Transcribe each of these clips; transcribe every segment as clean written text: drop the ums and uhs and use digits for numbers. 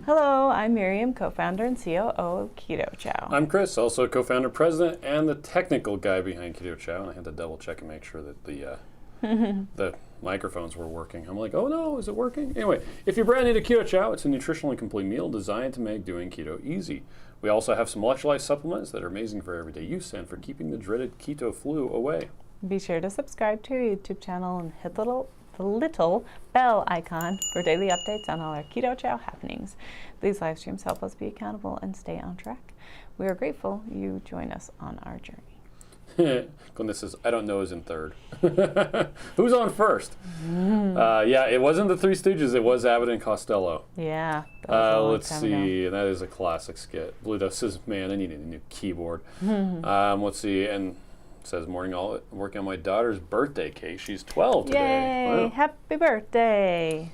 Hello, I'm Miriam, co-founder and COO of Keto Chow. I'm Chris, also co-founder, president, and the technical guy behind Keto Chow. And I had to double check and make sure that the microphones were working. I'm like, oh no, is it working? Anyway, if you're brand new to Keto Chow, it's a nutritionally complete meal designed to make doing keto easy. We also have some electrolyte supplements that are amazing for everyday use and for keeping the dreaded keto flu away. Be sure to subscribe to our YouTube channel and hit the little bell icon for daily updates on all our Keto Chow happenings. These live streams help us be accountable and stay on track. We are grateful you join us on our journey. Glenda says, I don't know is in third. Who's on first? Yeah, it wasn't the Three Stooges, it was Abbott and Costello. Yeah. Let's see, that is a classic skit. Blue Dust says, man, I need a new keyboard. Let's see, and says, morning, all working on my daughter's birthday cake. She's 12 today. Yay, Wow. happy birthday.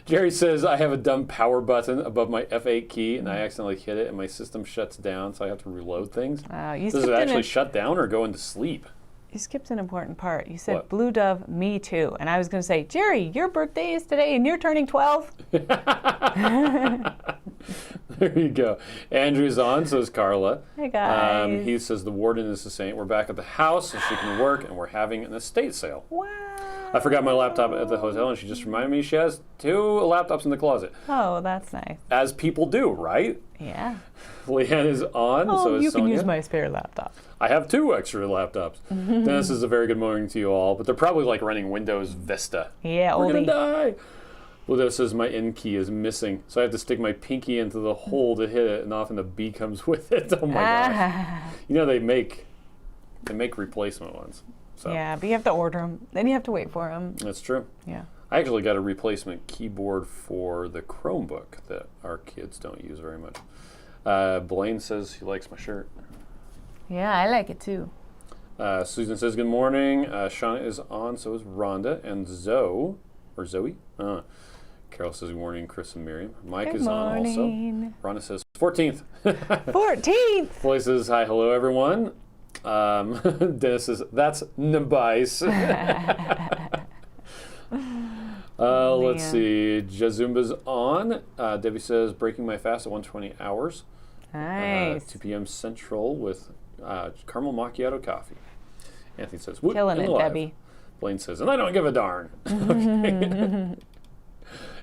Jerry says, I have a dumb power button above my F8 key, and I accidentally hit it, and my system shuts down, so I have to reload things. Does it actually shut down or go into sleep? You skipped an important part. You said, what? Blue Dove, me too. And I was going to say, Jerry, your birthday is today and you're turning 12. There you go. Andrew's on, so is Carla. Hey, guys. He says, the warden is the saint. We're back at the house so she can work, and we're having an estate sale. Wow. I forgot my laptop at the hotel, and she just reminded me she has 2 laptops in the closet. Oh, that's nice. As people do, right? Yeah. Leanne is on, Oh, so is you Sonia. can use my spare laptop. I have 2 extra laptops. Dennis is a very good morning to you all, but they're probably like running Windows Vista. Yeah, We're oldie. gonna die. Ludo says my N key is missing, so I have to stick my pinky into the hole to hit it, and often the B comes with it. Oh my gosh! You know they make replacement ones. So. Yeah, but you have to order them. Then you have to wait for them. That's true. Yeah. I actually got a replacement keyboard for the Chromebook that our kids don't use very much. Blaine says he likes my shirt. Yeah, I like it too. Susan says good morning. Shauna is on, so is Rhonda and Zoe. Carol says good morning, Chris and Miriam. Mike Good is on also. morning. Rhonda says 14th. 14th! Floyd says hi, hello everyone. Dennis says that's nice. Let's see. Jazumba's on. Debbie says breaking my fast at 120 hours. Nice. 2 p.m. Central with caramel macchiato coffee. Anthony says, "Whoop, Killing it, alive." Debbie. Blaine says, and I don't give a darn. Okay.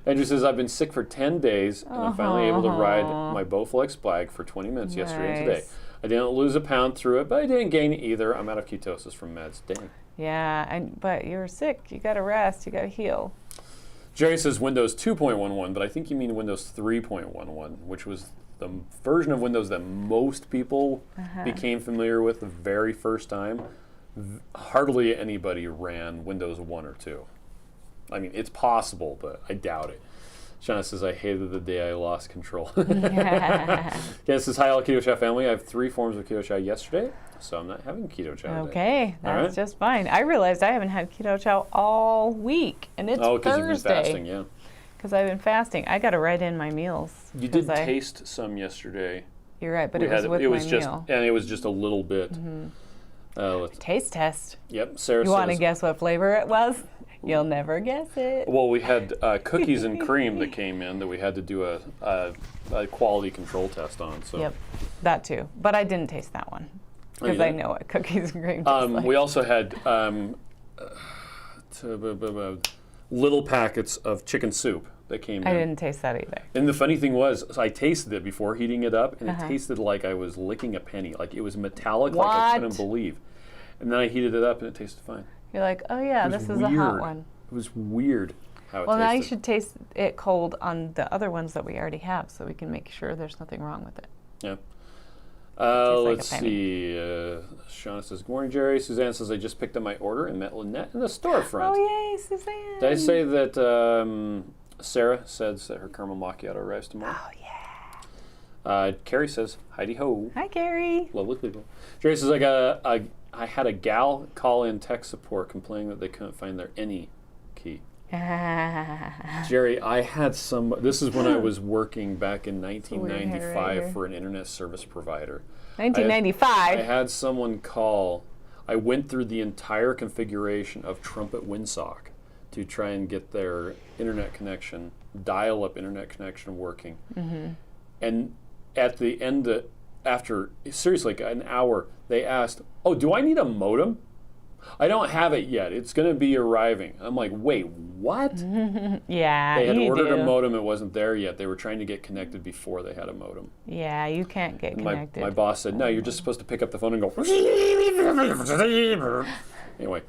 Andrew says, I've been sick for 10 days, and I'm finally able to ride my Bowflex bike for 20 minutes yesterday and today. I didn't lose a pound through it, but I didn't gain either. I'm out of ketosis from meds. Dang. Yeah, but you're sick. You got to rest. You got to heal. Jerry says Windows 2.11, but I think you mean Windows 3.11, which was the version of Windows that most people became familiar with the very first time. Hardly anybody ran Windows 1 or 2. I mean, it's possible, but I doubt it. Shauna says, I hated the day I lost control. Ken says, hi, all Keto Chow family. I have 3 forms of Keto Chow yesterday, so I'm not having Keto Chow today. Okay, that's just fine. I realized I haven't had Keto Chow all week, and it's Thursday. Oh, because you've been fasting, yeah. Because I've been fasting. I got to write in my meals. You did taste some yesterday. You're right, but it was with my meal. And it was just a little bit. Taste test. Yep, Sarah says. You want to guess what flavor it was? You'll never guess it. Well, we had cookies and cream that came in that we had to do a quality control test on. So. Yep, that too. But I didn't taste that one because I know what cookies and cream taste like. We also had little packets of chicken soup that came in. I didn't taste that either. And the funny thing was, I tasted it before heating it up, and it tasted like I was licking a penny. Like it was metallic, like I couldn't believe. And then I heated it up, and it tasted fine. You're like, oh yeah, this is a hot one. It was weird how it tasted. Well, now you should taste it cold on the other ones that we already have, so we can make sure there's nothing wrong with it. Yeah. Let's see. Shauna says, good morning, Jerry. Suzanne says, I just picked up my order and met Lynette in the storefront. Oh, yay, Suzanne. Did I say that Sarah says that her caramel macchiato arrives tomorrow? Oh, yeah. Carrie says, Heidi ho. Hi, Carrie. Lovely people. Jerry says, I had a gal call in tech support complaining that they couldn't find their any key. Jerry, I had this is when I was working back in 1995 for an internet service provider. 1995? I had someone call. I went through the entire configuration of Trumpet Windsock to try and get their internet connection, dial-up internet connection working. And at the end, after seriously like an hour, they asked, "Oh, do I need a modem? I don't have it yet. It's going to be arriving." I'm like, "Wait, what?" Yeah, They had you ordered do. a modem. It wasn't there yet. They were trying to get connected before they had a modem. Yeah, you can't get connected. My boss said, "No, you're just supposed to pick up the phone and go." Anyway.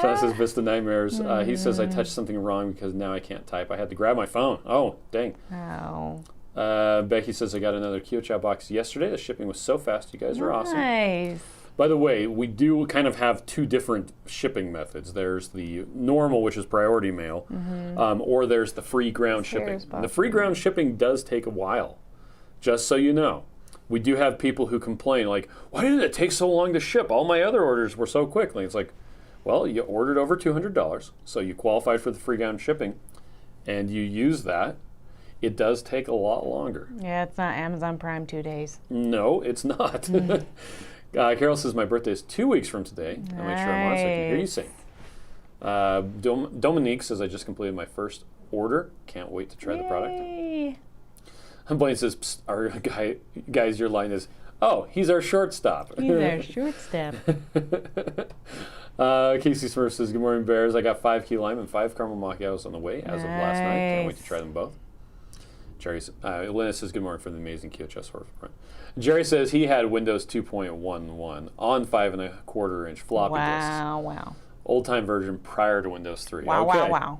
Sean says, Vista Nightmares. He says, "I touched something wrong because now I can't type. I had to grab my phone." Oh, dang. Oh. Becky says, "I got another Ketochow box yesterday. The shipping was so fast. You guys are awesome." Nice. By the way, we do kind of have two different shipping methods. There's the normal, which is priority mail, or there's the free ground shipping. The free ground shipping does take a while, just so you know. We do have people who complain, like, "Why did it take so long to ship? All my other orders were so quickly." It's like, well, you ordered over $200, so you qualified for the free ground shipping, and you use that. It does take a lot longer. Yeah, it's not Amazon Prime 2 days. No, it's not. Carol says, "My birthday is 2 weeks from today." I'll make sure I'm on so I can hear you sing. Dominique says, "I just completed my first order. Can't wait to try the product." Yay. And Blaine says, "Psst, our guys, your line is, oh, he's our shortstop." He's our shortstop. Casey Smurf says, "Good morning, Bears. I got 5 key lime and 5 caramel macchiatos on the way as of last night. Can't wait to try them both." Elena says, "Good morning for the amazing Ketochow source." Jerry says he had Windows 2.11 on 5.25-inch floppy disks. Wow. Old-time version prior to Windows 3. Wow, okay. wow.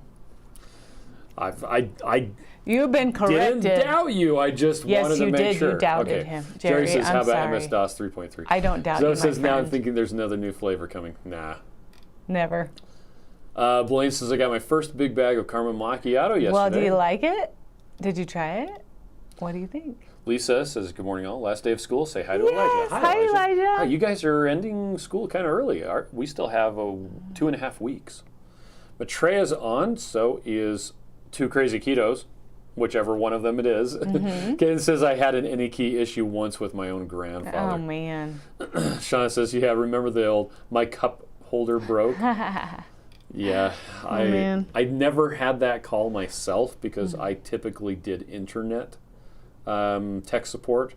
I You've been corrected. didn't doubt you. I just wanted to make sure. You doubted him. Jerry says, I'm "How about sorry. MS-DOS 3.3? I don't doubt Zoe you, my says, "Now I'm friend. thinking there's another new flavor coming." Nah. Never. Blaine says, "I got my first big bag of caramel macchiato yesterday." Well, do you like it? Did you try it? What do you think? Lisa says, "Good morning, all. Last day of school. Say hi to Yes, Elijah." hi, Elijah. Hi, you guys are ending school kind of early. We still have 2.5 weeks. Matreya's on, so is Two Crazy Ketos, whichever one of them it is. Ken says, "I had an any key issue once with my own grandfather." Oh, man. Shauna says, "Yeah, remember the old, my cup holder broke?" Yeah, man. I never had that call myself because I typically did internet tech support,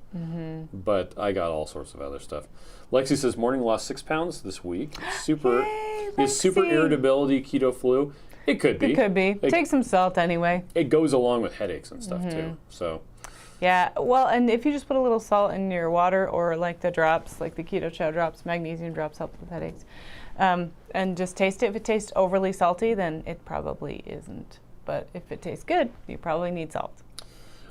but I got all sorts of other stuff. Lexi says, "Morning, lost 6 pounds this week. Yay, Is super Lexi. irritability keto flu?" It could be. It could be. Take some salt anyway. It goes along with headaches and stuff too. So Yeah, well, and if you just put a little salt in your water or like the drops, like the Keto Chow drops, magnesium drops help with headaches, and just taste it. If it tastes overly salty, then it probably isn't. But if it tastes good, you probably need salt.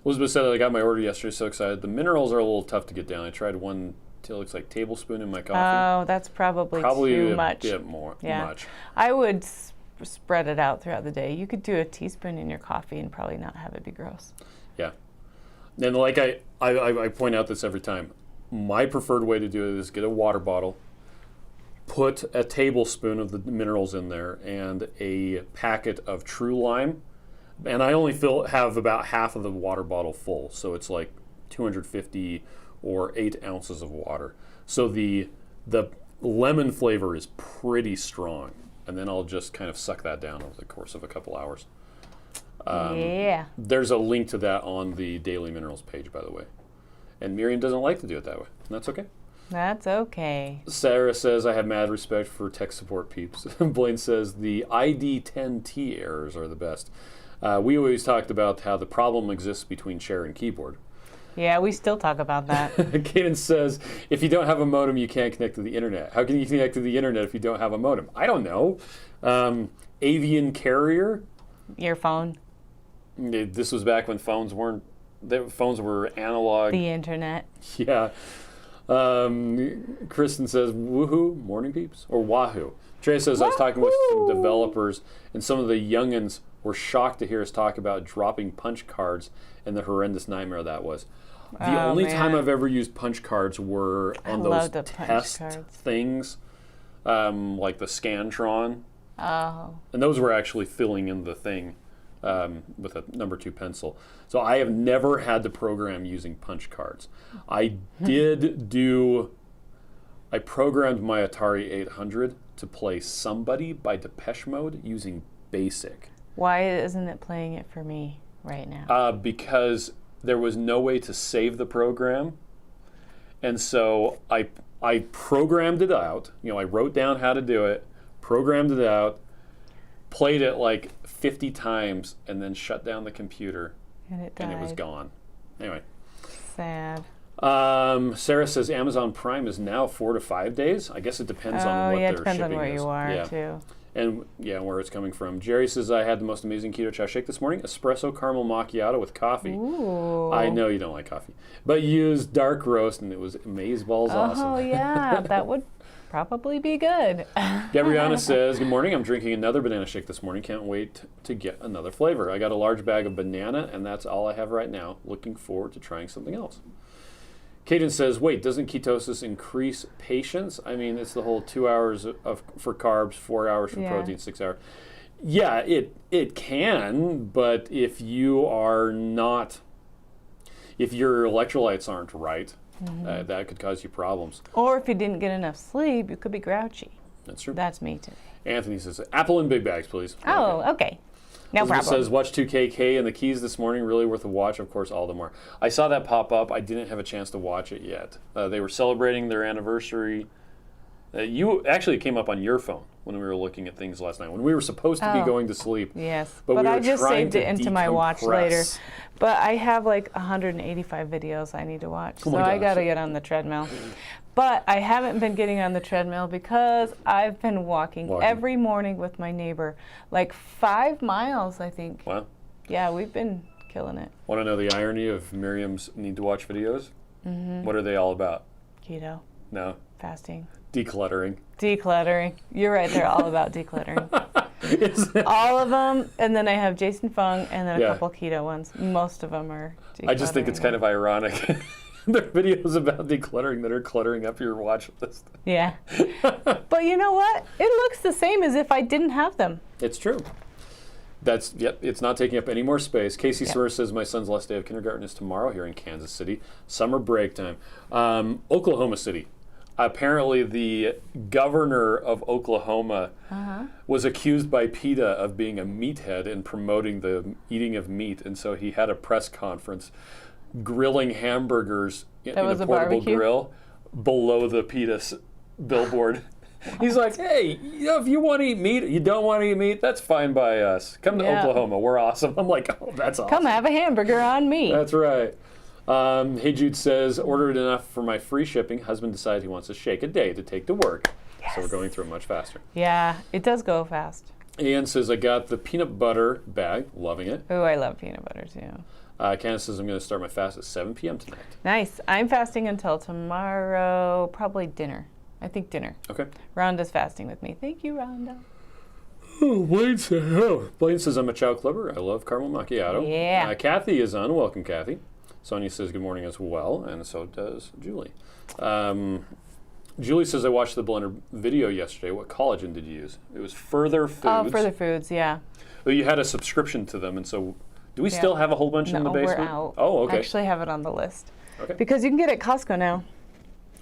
Elizabeth said, "I got my order yesterday, so excited. The minerals are a little tough to get down. I tried one, it looks like tablespoon in my coffee. Oh, that's probably too much. Probably a bit more. Yeah. Much. I would spread it out throughout the day. You could do a teaspoon in your coffee and probably not have it be gross. Yeah. And like I point out this every time, my preferred way to do it is get a water bottle, put a tablespoon of the minerals in there and a packet of True Lime, and I only have about half of the water bottle full, so it's like 250 or 8 ounces of water. So the lemon flavor is pretty strong, and then I'll just kind of suck that down over the course of a couple hours. Yeah. There's a link to that on the Daily Minerals page, by the way. And Miriam doesn't like to do it that way, and that's okay. That's okay. Sarah says, "I have mad respect for tech support peeps." Blaine says, "The ID10T errors are the best." We always talked about how the problem exists between chair and keyboard. Yeah, we still talk about that. Kaden says, "If you don't have a modem, you can't connect to the internet. How can you connect to the internet if you don't have a modem?" I don't know. Avian carrier? Your phone. This was back when phones weren't. Phones were analog. The internet. Yeah. Kristen says, "Woohoo, morning peeps," or wahoo. Trey says, "I was talking with some developers, and some of the youngins were shocked to hear us talk about dropping punch cards and the horrendous nightmare that was." The only time I've ever used punch cards were on those test things, like the Scantron. Oh. And those were actually filling in the thing with a number 2 pencil. So I have never had to program using punch cards. I programmed my Atari 800 to play Somebody by Depeche Mode using BASIC. Why isn't it playing it for me right now? Because there was no way to save the program. And so I programmed it out. I wrote down how to do it, programmed it out, played it like 50 times, and then shut down the computer. And it died. And it was gone. Anyway. Sad. Sarah says Amazon Prime is now 4 to 5 days. I guess it depends on what it their depends shipping on where is. you are, too. And where it's coming from. Jerry says, I had the most amazing Keto Chow shake this morning. Espresso caramel macchiato with coffee. Ooh. I know you don't like coffee. But used dark roast, and it was amazeballs awesome. Oh, yeah. That would probably be good. Gabriana says, good morning. I'm drinking another banana shake this morning. Can't wait to get another flavor. I got a large bag of banana, and that's all I have right now. Looking forward to trying something else. Caden says, wait, doesn't ketosis increase patience? I mean, it's the whole 2 hours for carbs, 4 hours for protein, 6 hours. Yeah, it can, but if your electrolytes aren't right, that could cause you problems. Or if you didn't get enough sleep, you could be grouchy. That's true. That's me too. Anthony says, apple in big bags, please. Oh, okay. No Elizabeth problem. says, watch 2KK and the keys this morning. Really worth a watch. Of course, all the more. I saw that pop up. I didn't have a chance to watch it yet. They were celebrating their anniversary. It came up on your phone when we were looking at things last night, when we were supposed to be going to sleep. Yes, but I just saved it into my watch later. But I have like 185 videos I need to watch, so I got to get on the treadmill. But I haven't been getting on the treadmill because I've been walking every morning with my neighbor, like 5 miles, I think. Wow. Yeah, we've been killing it. Want to know the irony of Miriam's need to watch videos? Mm-hmm. What are they all about? Keto. No. Fasting. Decluttering. Decluttering. You're right, they're all about decluttering. All of them, and then I have Jason Fung, and then a couple keto ones. Most of them are decluttering. I just think it's kind of ironic. There are videos about decluttering that are cluttering up your watch list. Yeah. But you know what? It looks the same as if I didn't have them. It's true. It's not taking up any more space. Casey Soares says, my son's last day of kindergarten is tomorrow here in Kansas City. Summer break time. Oklahoma City. Apparently the governor of Oklahoma was accused by PETA of being a meathead and promoting the eating of meat. And so he had a press conference grilling hamburgers in a portable grill below the PETA billboard. He's like, hey, if you want to eat meat, you don't want to eat meat, that's fine by us. Come to Oklahoma. We're awesome. I'm like, oh, that's awesome. Come have a hamburger on me. That's right. Hey Jude says, ordered enough for my free shipping. Husband decided he wants a shake a day to take to work. Yes. So we're going through it much faster. Yeah, it does go fast. Ian says, I got the peanut butter bag. Loving it. Oh, I love peanut butter too. Candace says, I'm going to start my fast at 7 p.m. tonight. Nice. I'm fasting until tomorrow, probably dinner. I think dinner. Okay. Rhonda's fasting with me. Thank you, Rhonda. Oh, Blaine says, I'm a Chow Clubber. I love caramel macchiato. Yeah. Kathy is on. Welcome, Kathy. Sonia says, good morning as well, and so does Julie. Julie says, I watched the blender video yesterday. What collagen did you use? It was Further Foods. Oh, Further Foods, yeah. Well, you had a subscription to them, and so do we still have a whole bunch in the basement? No, we're out. Oh, okay. I actually have it on the list. Okay. Because you can get it at Costco now.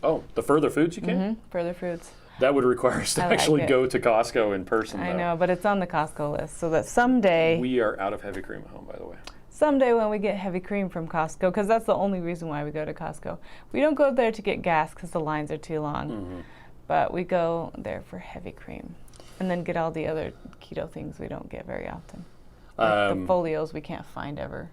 Oh, the Further Foods you can? Mm-hmm. Further Foods. That would require us to actually go to Costco in person, I though. know, but it's on the Costco list, so that someday... We are out of heavy cream at home, by the way. Someday when we get heavy cream from Costco, because that's the only reason why we go to Costco. We don't go there to get gas because the lines are too long, but we go there for heavy cream and then get all the other keto things we don't get very often. Like the folios we can't find ever.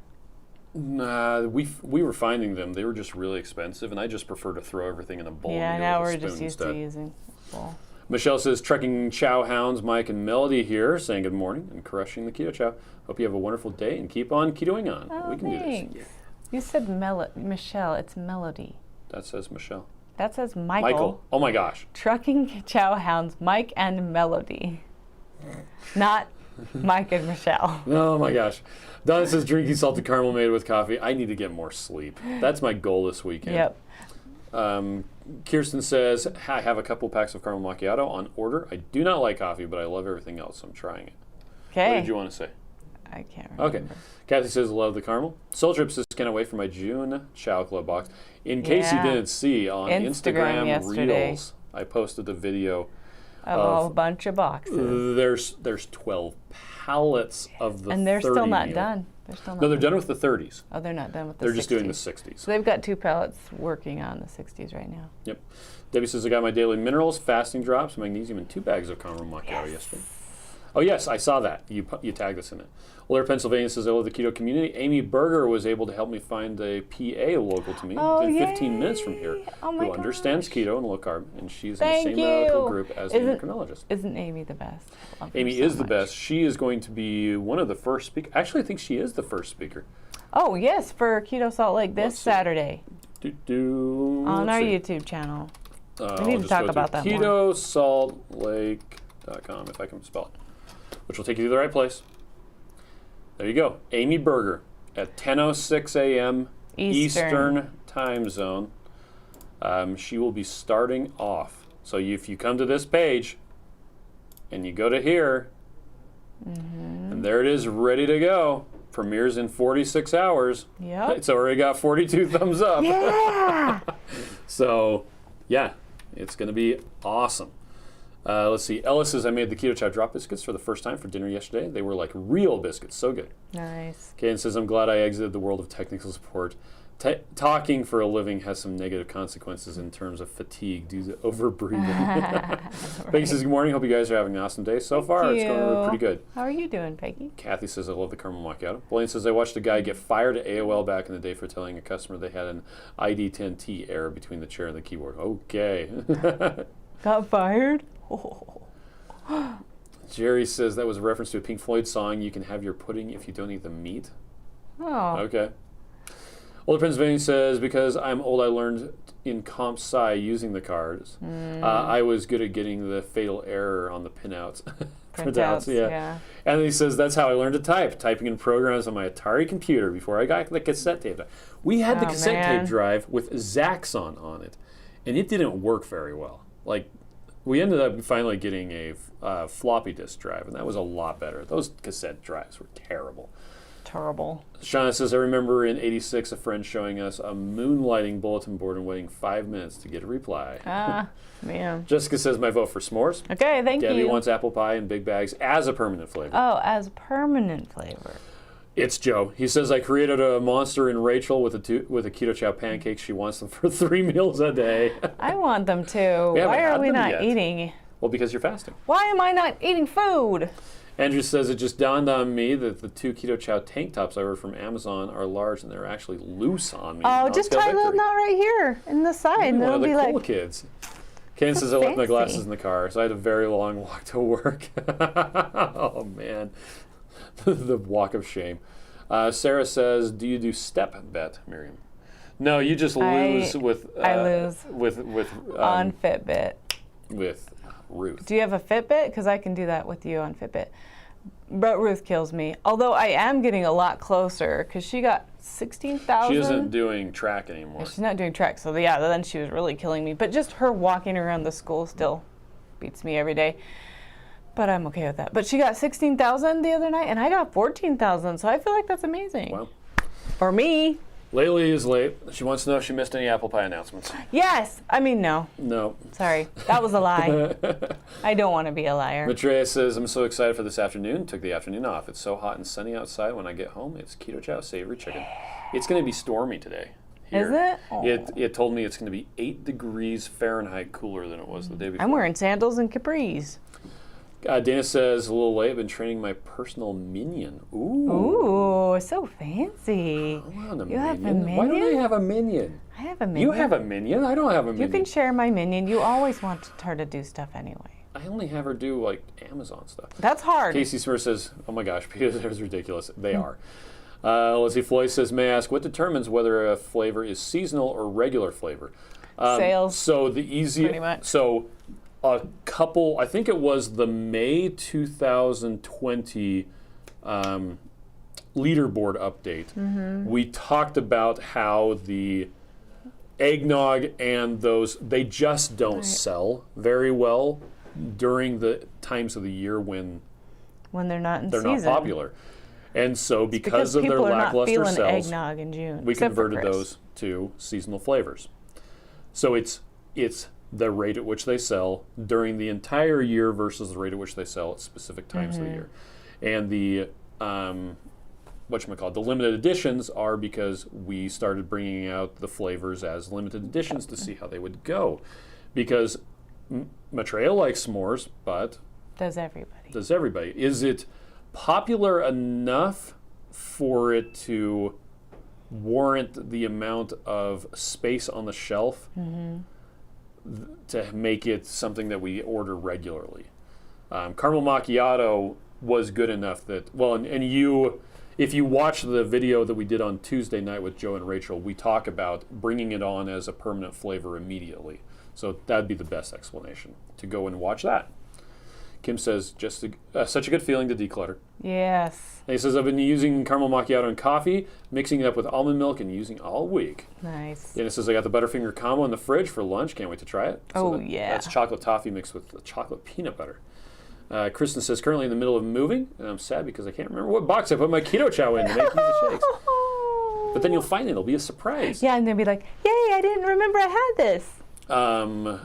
Nah, we were finding them. They were just really expensive, and I just prefer to throw everything in a bowl. Yeah, and now with a we're spoon just used instead. to using a bowl. Michelle says, Trekking Chow Hounds, Mike and Melody here, saying good morning and crushing the Keto Chow. Hope you have a wonderful day and keep on ketoing on. Oh, we can thanks. do this. Yeah. You said Michelle, it's Melody. That says Michelle. That says Michael. Oh my gosh. Trucking Chow Hounds, Mike and Melody. Not Mike and Michelle. Oh my gosh. Donna says, drinking salted caramel made with coffee. I need to get more sleep. That's my goal this weekend. Yep. Kirsten says, I have a couple packs of caramel macchiato on order. I do not like coffee, but I love everything else. So I'm trying it. Okay. What did you want to say? I can't remember. Okay. Kathy says, love the caramel. Soul Trip says, can't wait for my June Chow Club box. In case you didn't see, on Instagram yesterday. Reels, I posted the video Of a bunch of boxes. There's 12 pallets of the 30. And they're still not meal. done. They're still not No, they're done with the 30s. Oh, they're not done with the 60s. They're just doing the 60s. So they've got 2 pallets working on the 60s right now. Yep. Debbie says, I got my daily minerals, fasting drops, magnesium, and 2 bags of caramel macchiato yesterday. Oh, yes, I saw that. You tagged us in it. Oler, Pennsylvania says, I love the keto community. Amy Berger was able to help me find a PA local to me within 15 minutes from here who understands keto and low carb, and she's in the same medical group as the endocrinologist. Isn't Amy the best? Amy is the best. She is going to be one of the first speakers. Actually, I think she is the first speaker. Oh, yes, for Keto Salt Lake this Saturday. On our YouTube channel. We need to talk about that more. KetoSaltLake.com, if I can spell it, which will take you to the right place. There you go. Amy Berger at 10:06 a.m. Eastern time zone. She will be starting off. So if you come to this page and you go to here, and there it is ready to go. Premieres in 46 hours. Yep. It's already got 42 thumbs up. Yeah. So, yeah, it's going to be awesome. Let's see. Ellis says, I made the Keto Chow drop biscuits for the first time for dinner yesterday. They were like real biscuits. So good. Nice. Kaden says, I'm glad I exited the world of technical support. Talking for a living has some negative consequences in terms of fatigue due to overbreathing. Peggy says, good morning. Hope you guys are having an awesome day. So far, it's going pretty good. How are you doing, Peggy? Kathy says, I love the caramel macchiato. Blaine says, I watched a guy get fired at AOL back in the day for telling a customer they had an ID10T error between the chair and the keyboard. Okay. Got fired? Jerry says that was a reference to a Pink Floyd song, You Can Have Your Pudding If You Don't Eat the Meat. Oh. Okay. Older Pennsylvania says, because I'm old, I learned in comp sci using the cards. I was good at getting the fatal error on the printouts. Yeah. And he says, that's how I learned to type, typing in programs on my Atari computer before I got the cassette tape. We had the cassette tape drive with Zaxxon on it, and it didn't work very well. Like, we ended up finally getting a floppy disk drive, and that was a lot better. Those cassette drives were terrible. Terrible. Shauna says, I remember in '86 a friend showing us a moonlighting bulletin board and waiting 5 minutes to get a reply. Man. Jessica says, my vote for s'mores. Okay, thank you. Debbie wants apple pie in big bags as a permanent flavor. Oh, as permanent flavor. It's Joe. He says, I created a monster in Rachel with a Keto Chow pancakes. She wants them for 3 meals a day. I want them too. Why are we not eating? Well, because you're fasting. Why am I not eating food? Andrew says, it just dawned on me that the 2 Keto Chow tank tops I ordered from Amazon are large and they're actually loose on me. Oh, just tie a little knot right here in the side. One of the cool kids. Ken says, I left my glasses in the car, so I had a very long walk to work. Oh, man. The walk of shame. Sarah says, do you do step bet, Miriam? No, you just lose with... I lose on Fitbit. With Ruth. Do you have a Fitbit? Because I can do that with you on Fitbit. But Ruth kills me. Although I am getting a lot closer because she got 16,000. She isn't doing track anymore. She's not doing track. So yeah, then she was really killing me. But just her walking around the school still beats me every day. But I'm okay with that. But she got 16,000 the other night and I got 14,000. So I feel like that's amazing. Wow. For me. Laylee is late. She wants to know if she missed any apple pie announcements. Yes. I mean, no. No. Sorry. That was a lie. I don't want to be a liar. Matreya says, I'm so excited for this afternoon. Took the afternoon off. It's so hot and sunny outside. When I get home, it's Keto Chow Savory Chicken. It's going to be stormy today. Here. Is it? Oh. It told me it's going to be 8 degrees Fahrenheit cooler than it was the day before. I'm wearing sandals and capris. Dana says, a little late, I've been training my personal minion. Ooh, so fancy. I want a You have a minion? Why minion? don't I have a minion? I have a minion. You have a minion? I don't have a minion. You can share my minion. You always want her to do stuff anyway. I only have her do, like, Amazon stuff. That's hard. Casey Smith says, oh my gosh, because it was ridiculous. They are. Let's see, Floyd says, may I ask, what determines whether a flavor is seasonal or regular flavor? Sales. So the easy. Pretty much. So a couple, I think it was the May 2020 leaderboard update. We talked about how the eggnog and those, they just don't sell very well during the times of the year when they're not in they're season. not popular. And so because of their lackluster sales, eggnog in June, we converted those to seasonal flavors. So it's the rate at which they sell during the entire year versus the rate at which they sell at specific times of the year. And the the limited editions are because we started bringing out the flavors as limited editions to see how they would go. Because Maitreya likes s'mores, but does everybody? Does everybody? Is it popular enough for it to warrant the amount of space on the shelf to make it something that we order regularly? Caramel macchiato was good enough that, and you, if you watch the video that we did on Tuesday night with Joe and Rachel, we talk about bringing it on as a permanent flavor immediately. So that'd be the best explanation, to go and watch that. Kim says, such a good feeling to declutter. Yes. And he says, I've been using caramel macchiato and coffee, mixing it up with almond milk and using all week. Nice. And it says, I got the Butterfinger combo in the fridge for lunch. Can't wait to try it. That's chocolate toffee mixed with chocolate peanut butter. Kristen says, currently in the middle of moving, and I'm sad because I can't remember what box I put my Keto Chow in to make these shakes. But then you'll find it'll be a surprise. Yeah, and they'll be like, yay, I didn't remember I had this.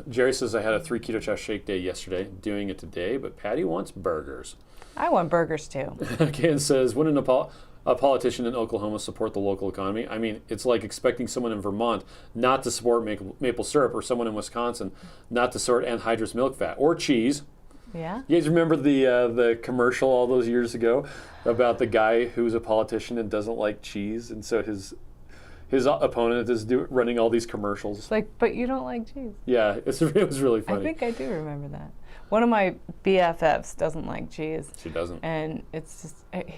Jerry says, I had a 3 Keto Chow shake day yesterday, doing it today, but Patty wants burgers. I want burgers too. Ken says, wouldn't a politician in Oklahoma support the local economy? I mean, it's like expecting someone in Vermont not to support maple syrup, or someone in Wisconsin not to support anhydrous milk fat, or cheese. Yeah. You guys remember the commercial all those years ago about the guy who's a politician and doesn't like cheese, and so his opponent is running all these commercials. Like, but you don't like cheese. Yeah, it was really funny. I think I do remember that. One of my BFFs doesn't like cheese. She doesn't. And it's just,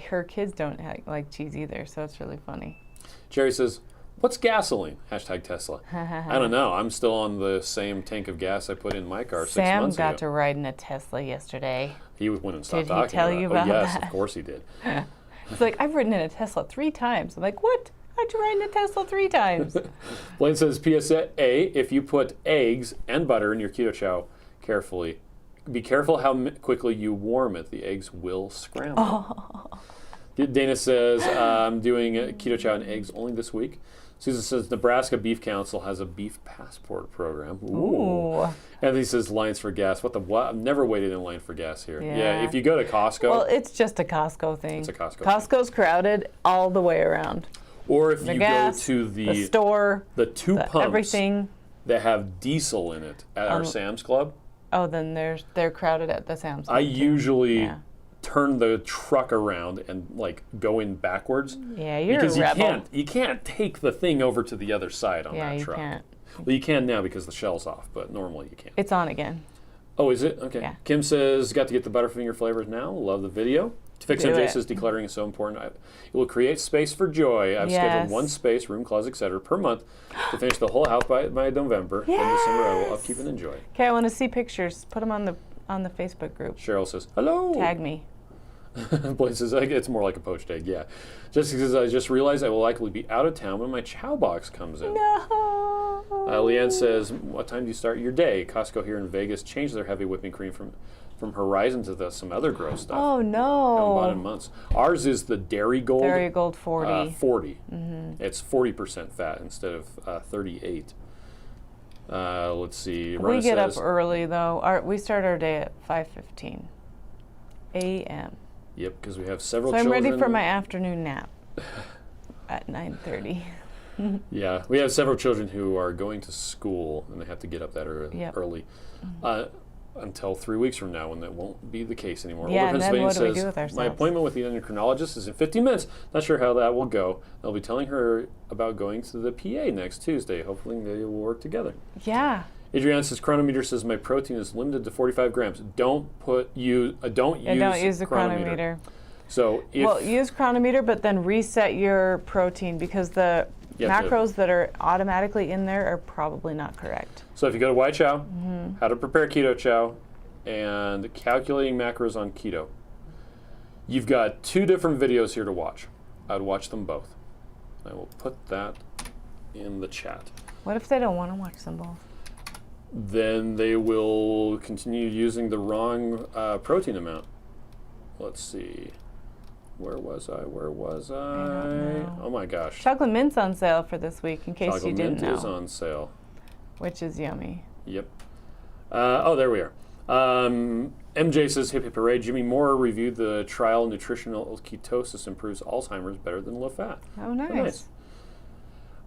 her kids don't like cheese either, so it's really funny. Jerry says, what's gasoline? Hashtag Tesla. I don't know. I'm still on the same tank of gas I put in my car 6 months ago. Sam got to ride in a Tesla yesterday. He wouldn't stop talking about it. Did he tell you about yes, that? Of course he did. He's like, I've ridden in a Tesla 3 times. I'm like, what? How'd you ride in a Tesla 3 times? Blaine says, PSA, if you put eggs and butter in your Keto Chow carefully, be careful how quickly you warm it. The eggs will scramble. Dana says, I'm doing Keto Chow and eggs only this week. Susan says, Nebraska Beef Council has a beef passport program. Ooh. And he says, lines for gas. What? I've never waited in line for gas here. Yeah, if you go to Costco. Well, it's just a Costco thing. It's a Costco Costco's thing. Crowded all the way around. Or if the you gas, go to the store, the pumps everything that have diesel in it at our Sam's Club. Oh, then they're crowded at the Sam's Club. I usually turn the truck around and go in backwards. Yeah, you're because a rebel. You can't take the thing over to the other side on that truck. Yeah, you can't. Well, you can now because the shell's off, but normally you can't. It's on again. Oh, is it? Okay. Yeah. Kim says, got to get the Butterfinger flavors now. Love the video. To fix MJ says, decluttering is so important. It will create space for joy. I've scheduled 1 space, room, closet, etc. per month to finish the whole house by November. Yes. Then December I will upkeep and enjoy. Okay, I want to see pictures. Put them on the Facebook group. Cheryl says, hello. Tag me. Blaine says, it's more like a poached egg, yeah. Jessica says, I just realized I will likely be out of town when my Chow box comes in. No. Leanne says, what time do you start your day? Costco here in Vegas changed their heavy whipping cream from Horizon to some other gross stuff. Oh, no. Haven't bought in months. Ours is the Dairy Gold. Dairy Gold 40. 40. Mm-hmm. It's 40% fat instead of 38. Let's see. We get up early, though. We start our day at 5:15 a.m. Yep, because we have several children. So I'm children. ready for my afternoon nap at 9:30. Yeah, we have several children who are going to school, and they have to get up that early. Until 3 weeks from now, when that won't be the case anymore. Yeah, Older and then what do we says, do with ourselves? my appointment with the endocrinologist is in 15 minutes. Not sure how that will go. I'll be telling her about going to the PA next Tuesday. Hopefully they will work together. Yeah. Adrienne says, Chronometer says, my protein is limited to 45 grams. Don't use the Chronometer. So use Chronometer, but then reset your protein, because the macros that are automatically in there are probably not correct. So if you go to Why Chow, how to prepare Keto Chow, and calculating macros on keto, you've got 2 different videos here to watch. I'd watch them both. I will put that in the chat. What if they don't want to watch them both? Then they will continue using the wrong protein amount. Let's see. Where was I? I don't know. Oh my gosh. Chocolate mint's on sale for this week, in case you didn't know. Chocolate mint is on sale. Which is yummy. Yep. There we are. MJ says, hip hip hooray. Jimmy Moore reviewed the trial nutritional ketosis improves Alzheimer's better than low fat. Oh, nice.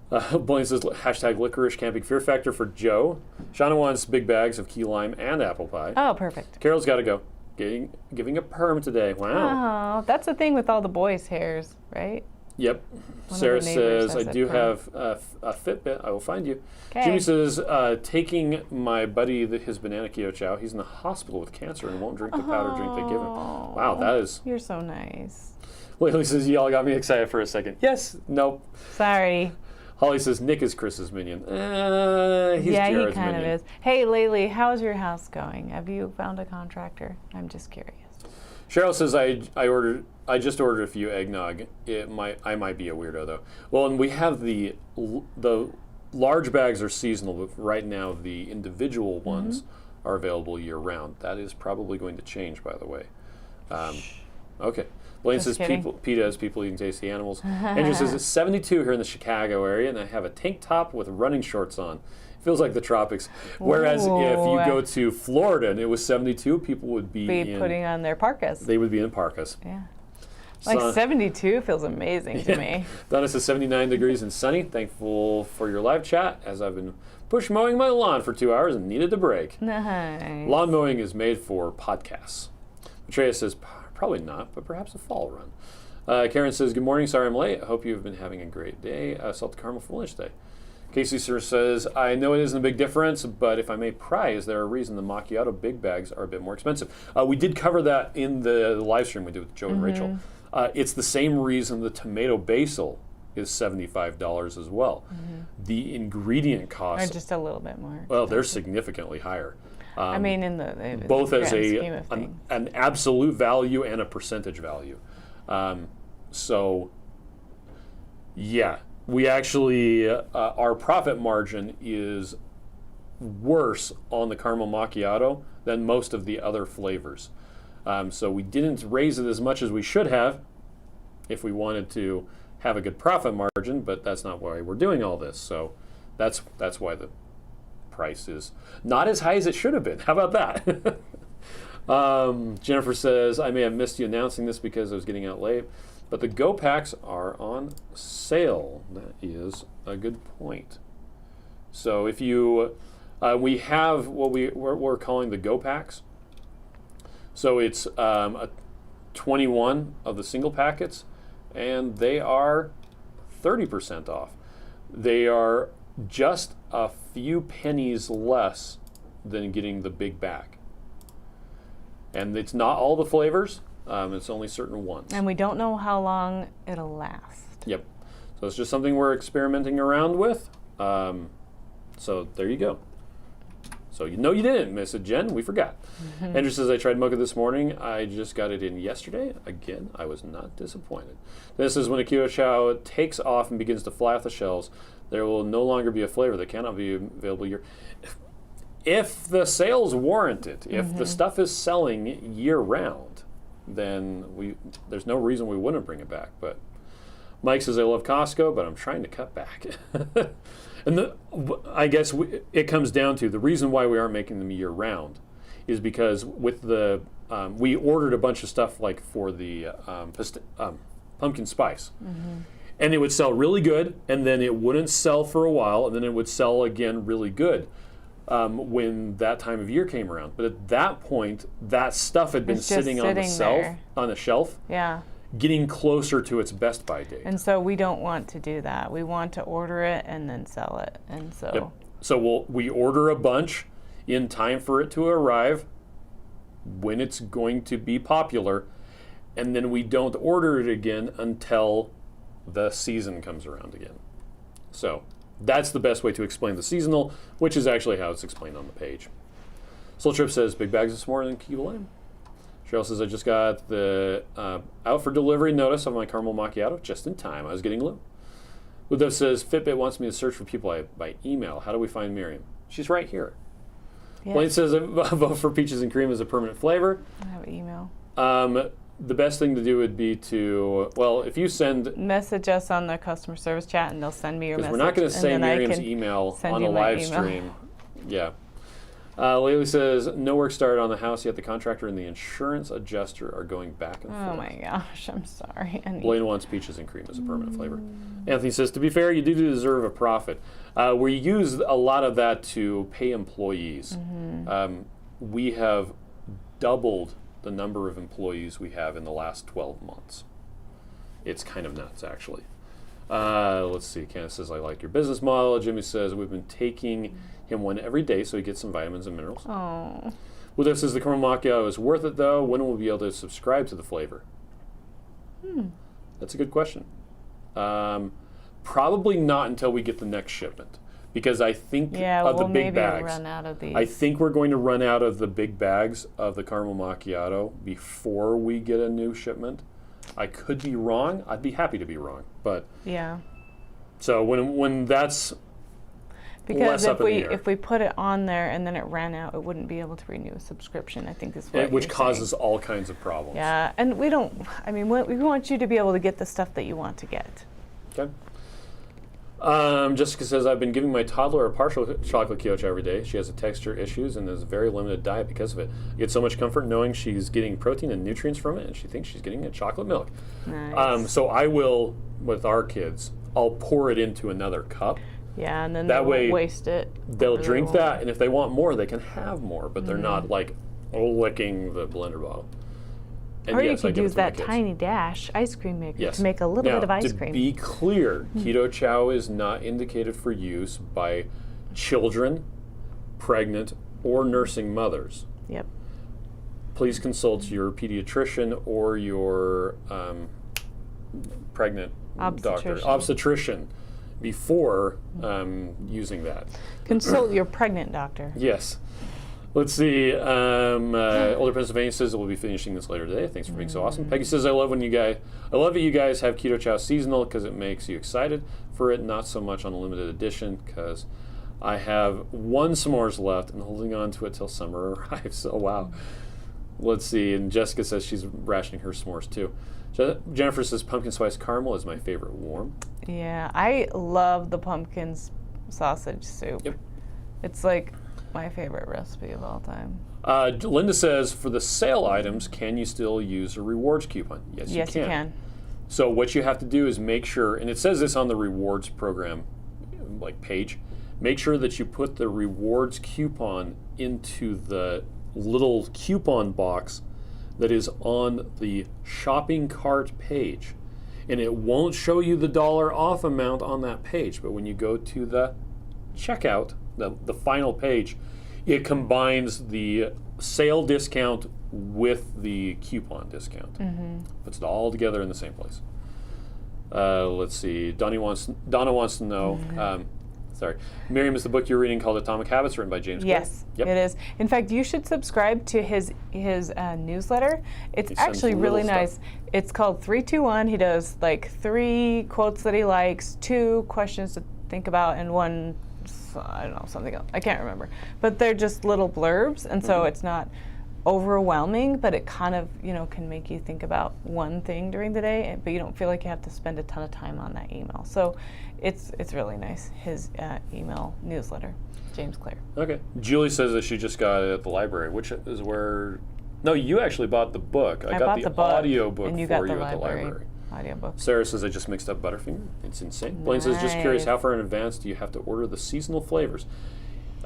Blaine says, hashtag licorice camping fear factor for Joe. Shauna wants big bags of key lime and apple pie. Oh, perfect. Carol's got to go. Giving a perm today. Wow. Oh, that's the thing with all the boys' hairs, right? Yep. Sarah says, I do have a Fitbit. I will find you. Okay. Jimmy says, taking my buddy his banana Keto Chow. He's in the hospital with cancer and won't drink the powder drink they give him. Wow, that is... You're so nice. Laylee says, y'all got me excited for a second. Yes. Nope. Sorry. Holly says, Nick is Chris's minion. He's yeah, Jared's he kind minion. of is. Hey, Laylee, how's your house going? Have you found a contractor? I'm just curious. Cheryl says, I just ordered a few eggnog. I might be a weirdo though. Well, and we have the large bags are seasonal, but right now the individual ones are available year round. That is probably going to change, by the way. Okay. Blaine says, PETA is people eating tasty animals. Andrew says, it's 72 here in the Chicago area, and I have a tank top with running shorts on. It feels like the tropics. Whereas if you go to Florida and it was 72, people would be putting on their parkas. They would be in parkas. Yeah. Like 72 feels amazing to me. Donna says 79 degrees and sunny. Thankful for your live chat as I've been push mowing my lawn for 2 hours and needed a break. Nice. Lawn mowing is made for podcasts. Matreya says probably not, but perhaps a fall run. Karen says, good morning. Sorry I'm late. I hope you've been having a great day. Salted caramel for lunch day. Casey Sir says, I know it isn't a big difference, but if I may pry, is there a reason the macchiato big bags are a bit more expensive? We did cover that in the live stream we did with Joe and Rachel. It's the same reason the tomato basil is $75 as well. The ingredient costs are just a little bit more. Well, they're significantly higher. I mean, in the both as an absolute value and a percentage value. So, yeah, we actually our profit margin is worse on the caramel macchiato than most of the other flavors. So we didn't raise it as much as we should have if we wanted to have a good profit margin, but that's not why we're doing all this. So that's why the price is not as high as it should have been. How about that? Jennifer says, I may have missed you announcing this because I was getting out late, but the Go Packs are on sale. That is a good point. So if you, we have what we're calling the Go Packs. So it's a 21 of the single packets, and they are 30% off. They are just a few pennies less than getting the big bag. And it's not all the flavors, it's only certain ones. And we don't know how long it'll last. Yep. So it's just something we're experimenting around with. So there you go. So you didn't miss it, Jen. We forgot. Andrew says, I tried mocha this morning. I just got it in yesterday. Again, I was not disappointed. This is when a Keto Chow takes off and begins to fly off the shelves. There will no longer be a flavor that cannot be available year. If the sales warrant it, if the stuff is selling year round, then there's no reason we wouldn't bring it back. But Mike says, I love Costco, but I'm trying to cut back. And I guess it comes down to the reason why we aren't making them year round is because with the we ordered a bunch of stuff like for the pumpkin spice, and it would sell really good, and then it wouldn't sell for a while, and then it would sell again really good when that time of year came around. But at that point, that stuff had been sitting on the shelf. Yeah. Getting closer to its best by date. And so we don't want to do that. We want to order it and then sell it. And so So we order a bunch in time for it to arrive when it's going to be popular, and then we don't order it again until the season comes around again. So that's the best way to explain the seasonal, which is actually how it's explained on the page. Soul Trip says, big bags this morning, Key Lime. Cheryl says, I just got the out for delivery notice of my caramel macchiato just in time. I was getting low. Ludev says, Fitbit wants me to search for people by email. How do we find Miriam? She's right here. Yes. Blaine says, vote for peaches and cream as a permanent flavor. I have email. The best thing to do would be to, if you send... Message us on the customer service chat and they'll send me your message. Because we're not going to say Miriam's email on a live stream. Yeah. Laylee says, no work started on the house yet. The contractor and the insurance adjuster are going back and forth. Oh my gosh, I'm sorry. Blaine wants peaches and cream as a permanent flavor. Anthony says, to be fair, you do deserve a profit. We use a lot of that to pay employees. We have doubled the number of employees we have in the last 12 months. It's kind of nuts, actually. Let's see. Candace says, I like your business model. Jimmy says, we've been taking him one every day so he gets some vitamins and minerals. Oh. Wildev says, the caramel macchiato is worth it, though. When will we be able to subscribe to the flavor? That's a good question. Probably not until we get the next shipment. Because I think of the big bags. Run out of these. I think we're going to run out of the big bags of the caramel macchiato before we get a new shipment. I could be wrong. I'd be happy to be wrong. But yeah. So when that's because less up in the air. if we put it on there and then it ran out, it wouldn't be able to renew a subscription. I think is what which you're causes saying. all kinds of problems. Yeah, and we don't. I mean, we want you to be able to get the stuff that you want to get. Okay. Jessica says, I've been giving my toddler a partial chocolate Ketochow every day. She has texture issues and has a very limited diet because of it. I get so much comfort knowing she's getting protein and nutrients from it, and she thinks she's getting a chocolate milk. Nice. So I will, with our kids, I'll pour it into another cup. Yeah, and then that they way won't waste it. They'll drink that, and if they want more, they can have more, but they're not like licking the blender bottle. And or yes, you could use that tiny dash ice cream maker to make a little bit of ice cream. To be clear, Keto Chow is not indicated for use by children, pregnant, or nursing mothers. Yep. Please consult your pediatrician or your pregnant doctor, obstetrician, before using that. Consult your pregnant doctor. Yes. Let's see. Older Pennsylvania says that we'll be finishing this later today. Thanks for being so awesome. Peggy says, I love that you guys have Keto Chow seasonal because it makes you excited for it, not so much on a limited edition because I have one s'mores left and holding on to it till summer arrives. Oh, wow. Let's see. And Jessica says she's rationing her s'mores too. Jennifer says pumpkin spice caramel is my favorite warm. Yeah, I love the pumpkin sausage soup. Yep. It's like my favorite recipe of all time. Linda says, for the sale items, can you still use a rewards coupon? Yes, you can. So what you have to do is make sure, and it says this on the rewards program page, make sure that you put the rewards coupon into the little coupon box that is on the shopping cart page. And it won't show you the dollar off amount on that page, but when you go to the checkout, the final page, it combines the sale discount with the coupon discount. Puts it all together in the same place. Let's see. Donna wants to know. Sorry. Miriam, is the book you're reading called Atomic Habits, written by James Clear? Yes, it is. In fact, you should subscribe to his newsletter. It's actually really nice. It's called 321. He does 3 quotes that he likes, 2 questions to think about, and 1, I don't know, something else. I can't remember. But they're just little blurbs, and so it's not overwhelming, but it kind of, can make you think about one thing during the day, but you don't feel like you have to spend a ton of time on that email. So it's really nice, his email newsletter, James Clear. Okay. Julie says that she just got it at the library, which is where... No, you actually bought the book. I got the audio book for you at the library. Audiobook. Sarah says I just mixed up Butterfinger. It's insane. Blaine says, just curious, how far in advance do you have to order the seasonal flavors?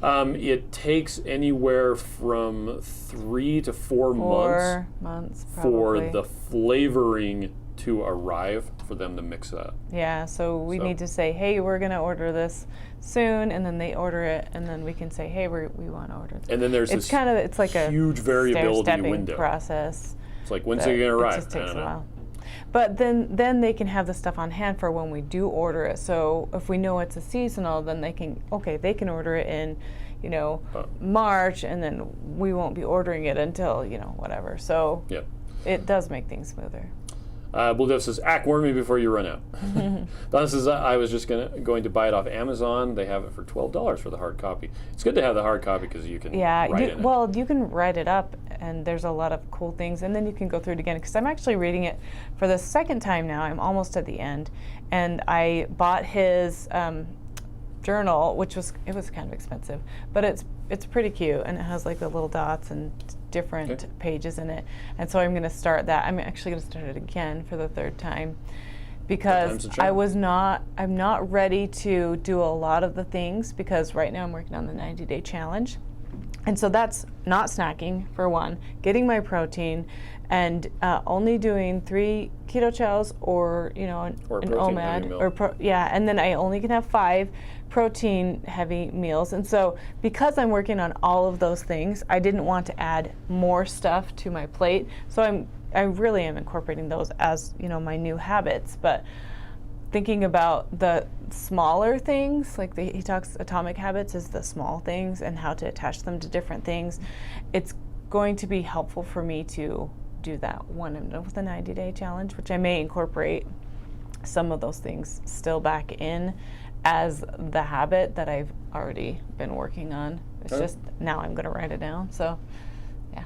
It takes anywhere from 3 to 4 months for the flavoring to arrive, for them to mix it up. Yeah, so we need to say, hey, we're going to order this soon, and then they order it, and then we can say, hey, we want to order this. And then there's it's like a huge variability window process. It's like, when's it going to arrive? It just takes a while. But then they can have the stuff on hand for when we do order it. So if we know it's a seasonal, then they can order it in, March, and then we won't be ordering it until, whatever. So it does make things smoother. Bulldog says, warn me before you run out. Donna says, I was just going to buy it off Amazon. They have it for $12 for the hard copy. It's good to have the hard copy because you can write in it. Well, you can write it up, and there's a lot of cool things, and then you can go through it again, because I'm actually reading it for the second time now. I'm almost at the end, and I bought his journal, which was kind of expensive, but it's pretty cute, and it has like the little dots and different pages in it. And so I'm going to start that. I'm actually going to start it again for the third time, because I'm not ready to do a lot of the things, because right now I'm working on the 90-day challenge. And so that's not snacking, for one, getting my protein, and only doing 3 Keto Chows or an OMAD, and then I only can have 5 protein heavy meals. And so because I'm working on all of those things, I didn't want to add more stuff to my plate. So I really am incorporating those as, my new habits. But thinking about the smaller things, like he talks atomic habits as the small things and how to attach them to different things, it's going to be helpful for me to do that one and done with the 90-day challenge, which I may incorporate some of those things still back in as the habit that I've already been working on. It's just now I'm going to write it down. So, yeah.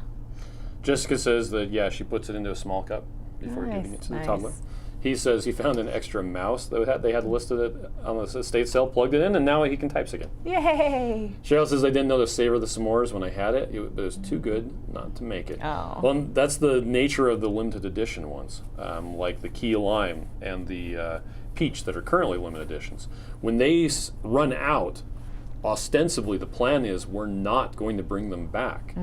Jessica says that, she puts it into a small cup before giving it to the toddler. He says he found an extra mouse that they had listed it on the estate sale, plugged it in, and now he can type again. Yay! Cheryl says I didn't know to savor the s'mores when I had it, but it was too good not to make it. Oh. Well, that's the nature of the limited edition ones, like the key lime and the peach that are currently limited editions. When they run out, ostensibly the plan is we're not going to bring them back.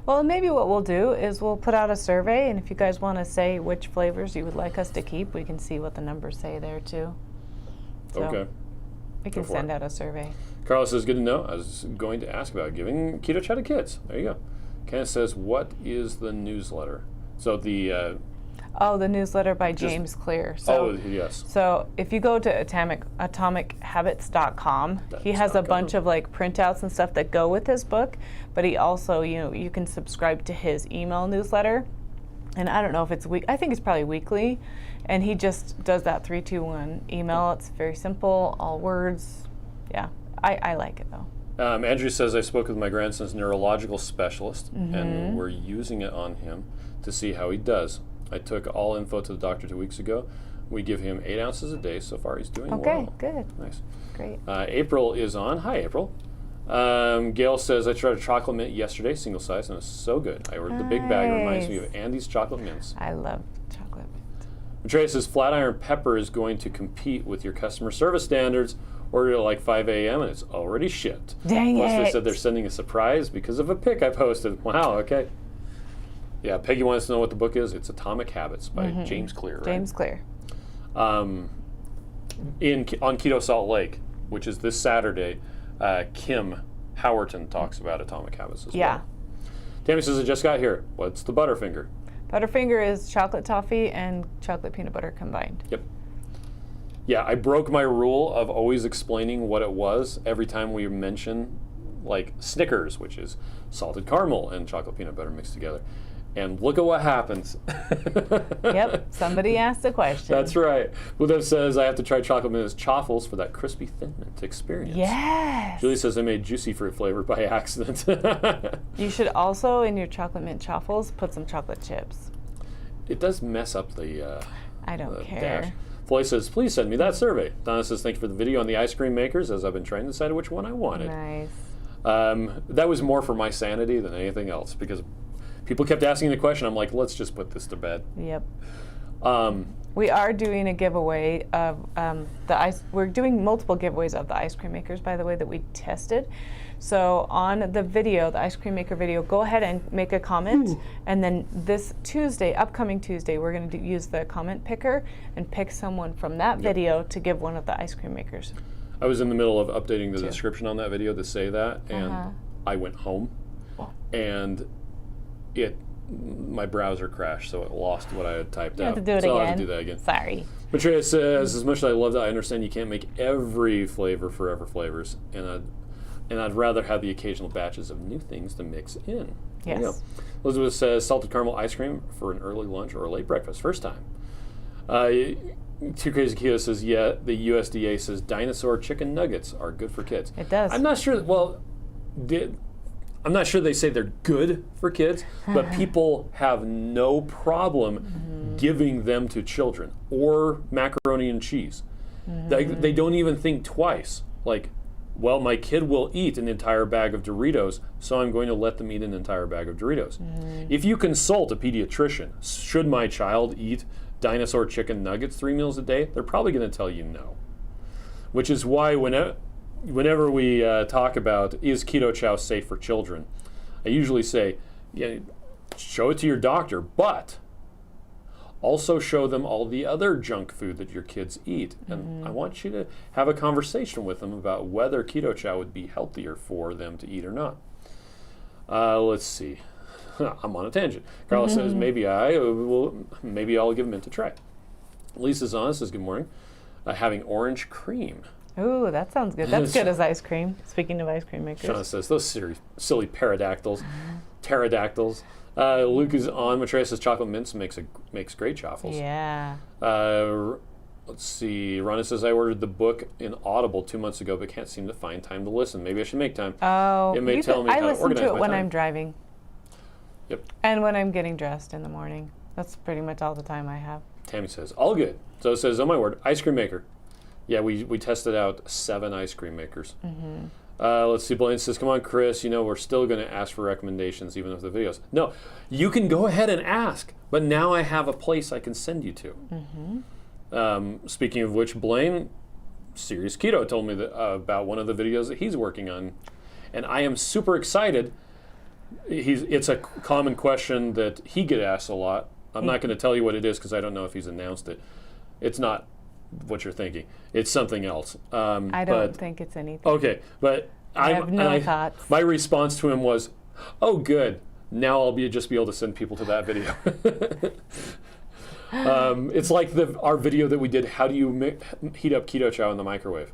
Well, maybe what we'll do is we'll put out a survey, and if you guys want to say which flavors you would like us to keep, we can see what the numbers say there too. So okay. We can send out a survey. Carlos says, good to know. I was going to ask about giving Keto Chow to kids. There you go. Kenneth says, what is the newsletter? So the the newsletter by James Clear. So, yes. So if you go to atomichabbits.com, he has a bunch of like printouts and stuff that go with his book, but he also, you can subscribe to his email newsletter. And I don't know if it's I think it's probably weekly, and he just does that 3-2-1 email. It's very simple, all words. Yeah, I like it though. Andrew says, I spoke with my grandson's neurological specialist, and we're using it on him to see how he does. I took all info to the doctor 2 weeks ago. We give him 8 ounces a day. So far, he's doing well. Okay, good. Nice. Great. April is on. Hi, April. Gail says, I tried a chocolate mint yesterday, single size, and it was so good. I ordered the big bag. It reminds me of Andy's chocolate mints. I love chocolate mint. Matreya says, Flatiron Pepper is going to compete with your customer service standards. Ordered at like 5 a.m. and it's already shipped. Dang Plus, it. they said they're sending a surprise because of a pic I posted. Wow, okay. Yeah, Peggy wants to know what the book is. It's Atomic Habits by James Clear, right? James Clear. On Keto Salt Lake, which is this Saturday, Kim Howerton talks about Atomic Habits as well. Tammy says, I just got here. What's the Butterfinger? Butterfinger is chocolate toffee and chocolate peanut butter combined. Yep. Yeah, I broke my rule of always explaining what it was every time we mention, like, Snickers, which is salted caramel and chocolate peanut butter mixed together. And look at what happens. Yep, somebody asked a question. That's right. Buddha says, I have to try chocolate mint as chaffles for that crispy thin mint experience. Yes. Julie says, I made juicy fruit flavor by accident. You should also, in your chocolate mint chaffles, put some chocolate chips. It does mess up the I don't care. dash. Floyd says, please send me that survey. Donna says, thank you for the video on the ice cream makers, as I've been trying to decide which one I wanted. Nice. That was more for my sanity than anything else, because people kept asking the question. I'm like, let's just put this to bed. Yep. We are doing a giveaway of we're doing multiple giveaways of the ice cream makers, by the way, that we tested. So on the video, the ice cream maker video, go ahead and make a comment. And then this Tuesday, upcoming Tuesday, we're going to use the comment picker and pick someone from that video to give one of the ice cream makers. I was in the middle of updating the description on that video to say that, and I went home, and my browser crashed, so it lost what I had typed out. You have to do it so again. I'll have to do that again. Sorry. Matreya says, as much as I love that, I understand you can't make every flavor forever flavors, and I'd rather have the occasional batches of new things to mix in. Yes. Elizabeth says, salted caramel ice cream for an early lunch or a late breakfast. First time. Too Crazy Keto says, yeah, the USDA says dinosaur chicken nuggets are good for kids. It does. I'm not sure, I'm not sure they say they're good for kids, but people have no problem giving them to children, or macaroni and cheese. They don't even think twice. Like, well, my kid will eat an entire bag of Doritos, so I'm going to let them eat an entire bag of Doritos. If you consult a pediatrician, should my child eat dinosaur chicken nuggets 3 meals a day? They're probably going to tell you no. Which is why whenever we talk about, is Keto Chow safe for children, I usually say, yeah, show it to your doctor, but also show them all the other junk food that your kids eat. And I want you to have a conversation with them about whether Keto Chow would be healthier for them to eat or not. Let's see. I'm on a tangent. Carla says, maybe I'll give mint a try. Lisa Zahn says, good morning. Having orange cream. Ooh, that sounds good. That's good as ice cream. Speaking of ice cream makers. Shauna says, those silly pterodactyls. Luke is on. Maitreya says, chocolate mints makes great chaffles. Yeah. Let's see. Rhonda says, I ordered the book in Audible 2 months ago, but can't seem to find time to listen. Maybe I should make time. Oh, it may tell me how to organize my time. I listen to it when I'm driving. Yep. And when I'm getting dressed in the morning. That's pretty much all the time I have. Tammy says, all good. So it says, oh my word, ice cream maker. Yeah, we tested out 7 ice cream makers. Let's see, Blaine says, come on, Chris, we're still going to ask for recommendations even with the videos. No, you can go ahead and ask, but now I have a place I can send you to. Speaking of which, Blaine, Serious Keto, told me about one of the videos that he's working on, and I am super excited. It's a common question that he gets asked a lot. I'm not going to tell you what it is because I don't know if he's announced it. It's not what you're thinking. It's something else. I don't think it's anything. Okay, but I have no thoughts. My response to him was, oh, good. Now I'll just be able to send people to that video. It's like our video that we did, how do you heat up Keto Chow in the microwave?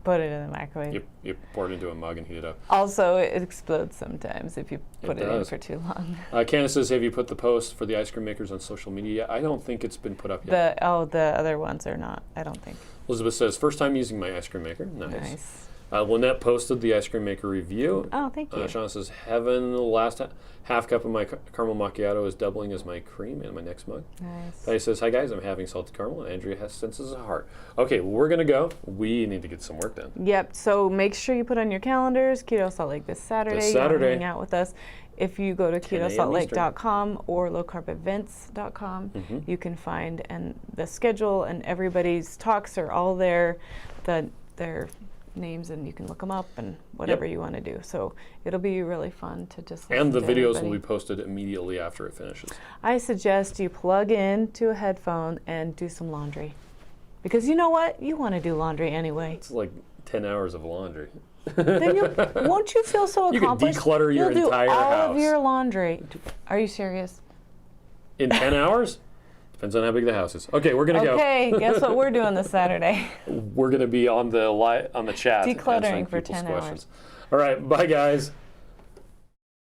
Put it in the microwave. You pour it into a mug and heat it up. Also, it explodes sometimes if you put it in for too long. Candace says, have you put the post for the ice cream makers on social media? I don't think it's been put up yet. The other ones are not, I don't think. Elizabeth says, first time using my ice cream maker. Nice. Lynette posted the ice cream maker review. Oh, thank you. Shauna says, heaven, the last half cup of my caramel macchiato is doubling as my cream in my next mug. Nice. Patty says, hi guys, I'm having salted caramel, and Andrea has senses of heart. Okay, we're going to go. We need to get some work done. Yep, so make sure you put on your calendars, Keto Salt Lake this Saturday. You want to hang out with us. If you go to ketosaltlake.com or lowcarbevents.com, you can find the schedule, and everybody's talks are all there. Their names, and you can look them up and whatever you want to do. So it'll be really fun to just listen and the to videos everybody. will be posted immediately after it finishes. I suggest you plug in to a headphone and do some laundry, because you know what, you want to do laundry anyway. It's like 10 hours of laundry. Then won't you feel so accomplished? You can declutter your entire house. house. All of your laundry. Are you serious? In 10 hours? Depends on how big the house is. Okay, we're gonna go. Okay, guess what we're doing this Saturday? We're gonna be on the chat, decluttering for answering 10 questions. hours. All right, bye guys.